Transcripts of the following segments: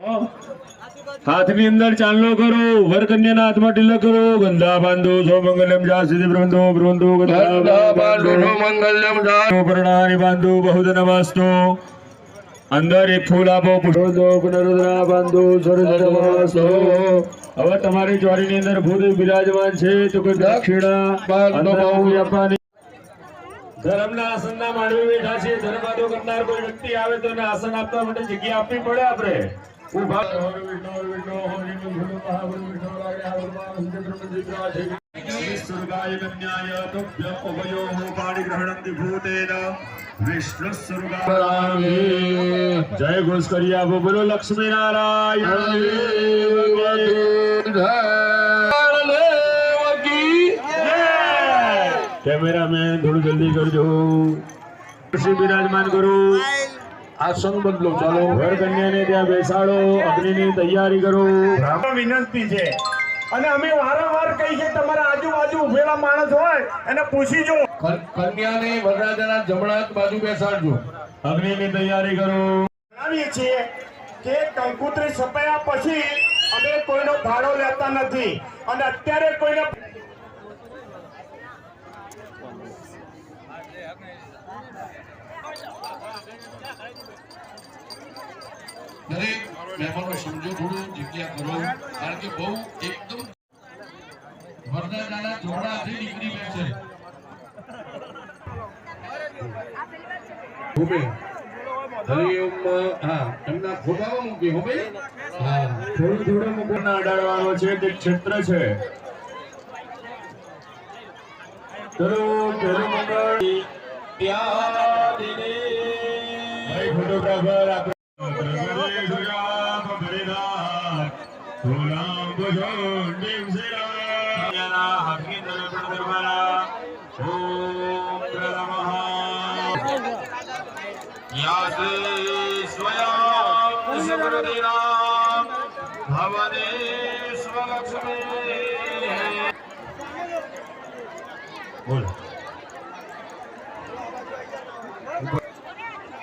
હાથની અંદર ચાંદલો કરો, વર કન્યાના હાથમાં તિલક કરો, ગંધા બાંધો, સો મંગલમ જા સિદ્ધિ બ્રહ્મંદો બ્રહ્મંદો ગંધા બાંધો, સો મંગલમ જા પરણાની બાંધો, બહુધન વાસ્તો. અંદર એક ફૂલ આપો, પુષ્પો પુનરુદ્રા બાંધો, સરસ વાસ્તો. હવે તમારી ચોરીની અંદર ભૂત બિરાજમાન છે તો કોઈ દક્ષિણા આપવાની. ધર્મના આસનના માંડવી બેઠા છે. ધર્માદો કરનાર કોઈ વ્યક્તિ આવે તો એને આસન આપવા માટે જગ્યા આપવી પડે. આપણે ઉભા વિષ્ણુર્ગાય કન્યાય તુભ્ય ઉભયોઃ પાણીગ્રહણં વિભૂતેન વિષ્ણુસ્વરૂપાય. જય ઘોષ કરી આપો. બોલો લક્ષ્મી નારાયણ. કેમેરામેન થોડું જલ્દી કરજો. બિરાજમાન કરો. આસન બદલો. ચાલો વર કન્યાને ત્યાં બેસાડો. અગ્નિની તૈયારી કરો. વિનંતી છે અને અમે વારંવાર કહી છે તમારા આજુબાજુ ઉભેલા માણસ હોય એને પૂછી જો. કન્યાને વરરાજાના જમણા બાજુ બેસાડજો. અગ્નિની તૈયારી કરો. જણાવીએ છીએ કે કંકુત્રી સપાયા પછી અમે કોઈનો ભાડો લેતા નથી અને અત્યારે કોઈને દરેક મહેમાનો સમજો, થોડું જગ્યા કરો, કારણ કે બહુ એકદમ વરરાજાના જોડાથી નીકળી બેસે. એમના ખોબામાં મૂકી હો ભાઈ. થોડું મુકુટના અડાડવાનો છે. તે ક્ષેત્ર છે. ચલો પેલું મંગળ ફોટોગ્રાફર આપણે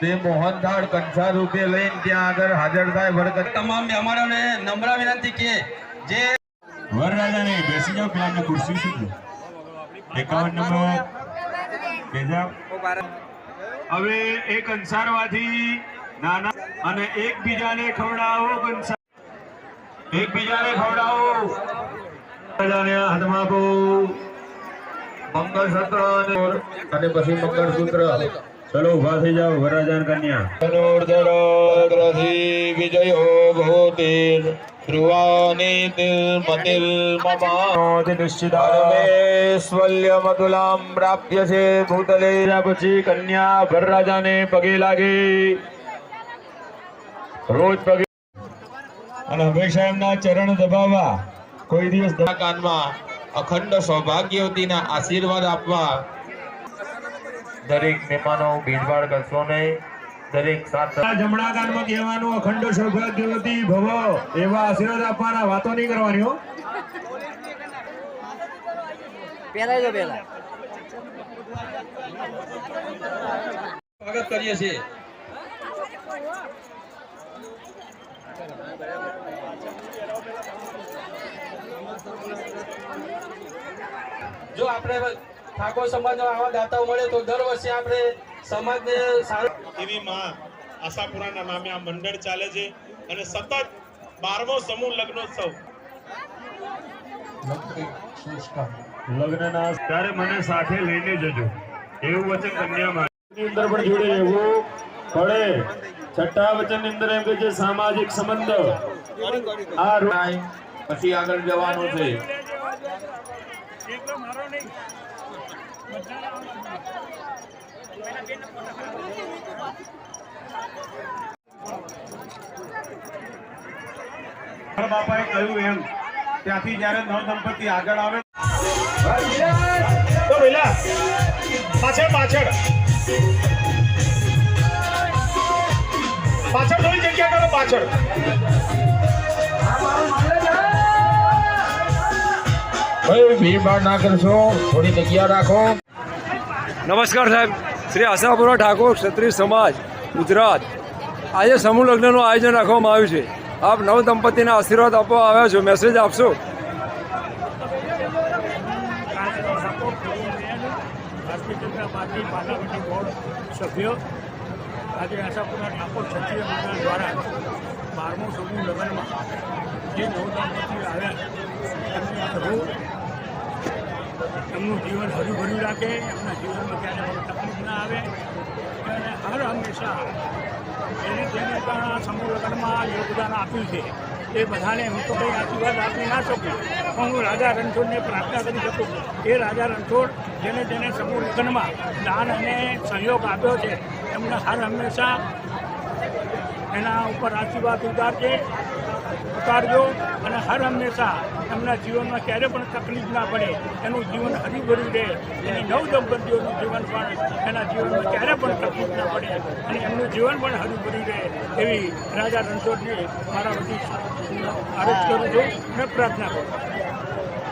તે મોહનથાળ કંસાર રૂપે લઈને ત્યાં આગળ હાજર થાય. વરકત તમામ મહેમાનોને નમ્ર વિનંતી કે જે વરરાજાને બેસી જાઓ. પેલા ખુરશી શું 51 નંબર બેસા. હવે એક કંસારવાથી નાના અને એકબીજાને ખવડાવો. એકબીજાને ખવડાવો. વરરાજાને હાથમાં આપો મંગળસૂત્ર અને પછી મંગળસૂત્ર. ચલો ઉભા થઈ જાઓ. વરરાજા કન્યા વિજયો ભૂતિ ધ્રુવાની તિલમતિલ મમાસ્વલ્ય મધુલામ પ્રાપ્ય છે ભૂતલે. પછી કન્યા વરરાજાને પગે લાગે. રોજ પગે અને હંમેશા એમના ચરણ દબાવવા. કોઈ દિવસ કાનમાં અખંડ સૌભાગ્યવતીના આશીર્વાદ આપવા. દરેક મહેમાનો ભીડભાડ કરશો નહીં. દરેક સાથે જમણા કાનમાં કહેવાનું અખંડ સૌભાગ્યવતી ભવ એવા આશીર્વાદ આપવાના. વાતો નહીં કરવાની હો. સ્વાગત કરીએ છીએ. જો આપણે ઠાકોર સમાજના આવા દાતાઓ મળે તો દર વર્ષે આપણે સમાજને સારું. એવી માં આશાપુરાના નામે આ મંડળ ચાલે છે અને સતત 12મો સમૂહ લગ્નોત્સવ. લગ્નના ત્યારે મને સાથે લઈને જજો એવું વચન કન્યામાં અંદર પણ જોડે રહેવું પડે. છઠ્ઠા વચનની અંદર એમ કે છે સામાજિક સંબંધ. આ પછી આગળ જવાનું છે. બાપાએ કહ્યું એમ ત્યાંથી જયારે નવ દંપતિ આગળ આવે તો પેલા પાછળ થોડી જગ્યા કરો. પાછળ ભીડભાડ ના કરશો. થોડી જગ્યા રાખો. નમસ્કાર સાહેબ. શ્રી આશાપુરા ઠાકોર ક્ષત્રિય સમાજ ગુજરાત આજે સમૂહ લગ્નનું આયોજન રાખવામાં આવ્યું છે. આપ નવ દંપતીના આશીર્વાદ આપવા આવ્યા છો, મેસેજ આપશો. Bharatiya Janata party parliamentary board સભ્યો આજે આશાપુરા ઠાકોર ક્ષત્રિય મંડળ દ્વારા 12મું સમૂહ લગ્નમાં જે નવ દંપતીઓ આવ્યા એમનું જીવન હર્યુભર્યું રાખે, એમના જીવનમાં ક્યારે પણ તકલીફ ના આવે અને હર હંમેશા જેને પણ આ સમૂહ લગ્નમાં યોગદાન આપ્યું છે એ બધાને હું તો કંઈ આશીર્વાદ આપી ના શકું, પણ હું રાજા રણછોડને પ્રાર્થના કરી શકું એ રાજા રણછોડ જેને સમૂહ લગ્નમાં દાન અને સહયોગ આપ્યો છે એમને હર હંમેશા એના ઉપર આશીર્વાદ ઉતારજો અને હર હંમેશા એમના જીવનમાં ક્યારે પણ તકલીફ ના પડે, એનું જીવન હરીભર્યું રહે, એની નવ દંપતીઓનું જીવન પણ એના જીવનમાં ક્યારે પણ તકલીફ ના પડે અને એમનું જીવન પણ હરીભર્યું રહે એવી રાજા રણછોડને મારા વતી આરોપ કરું છું અને પ્રાર્થના કરું.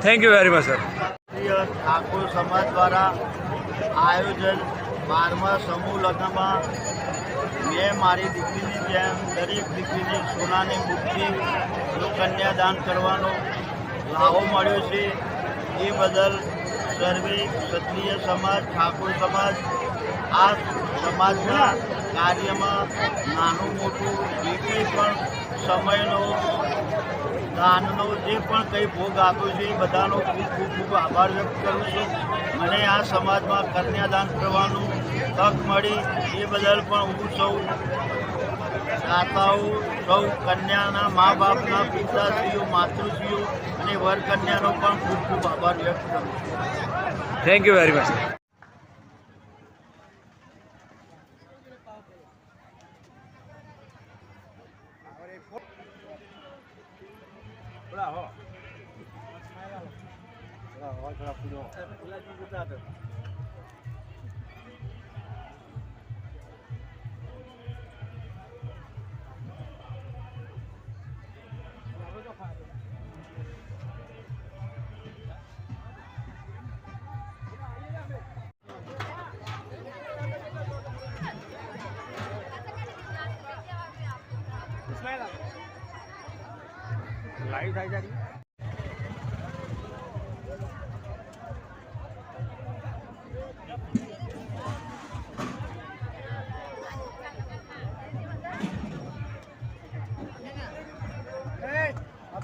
Thank you very much sir. Thakor સમાજ દ્વારા આયોજન 12મા સમૂહ લગ્નમાં મેં મારી દીકરીની જેમ દરેક દીકરીની સોનાની મુઠ્ઠી કન્યાદાન કરવાનો લાવો મળ્યો છે. એ બદલ સર્વે ક્ષત્રિય સમાજ, ઠાકોર સમાજ આ સમાજના કાર્યમાં નાનું મોટું જે કંઈ પણ સમયનો દાનનો જે પણ કંઈ ભોગ આપ્યો છે એ બધાનો ખૂબ ખૂબ ખૂબ આભાર વ્યક્ત કરું છું. મને આ સમાજમાં કન્યાદાન કરવાનું તક મળી એ બદલ પણ હું સૌ દાતાઓ, સૌ કન્યાના મા બાપના પિતાશ્રીઓ, માતૃશ્રીઓ અને વર કન્યાનો પણ ખૂબ ખૂબ આભાર વ્યક્ત કરું છું. Thank you very much. Live થાય છે.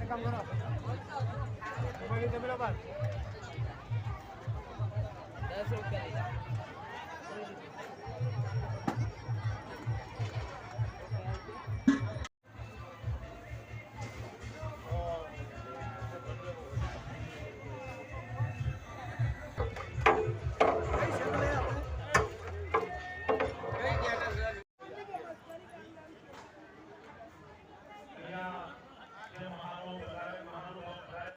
કામ કરો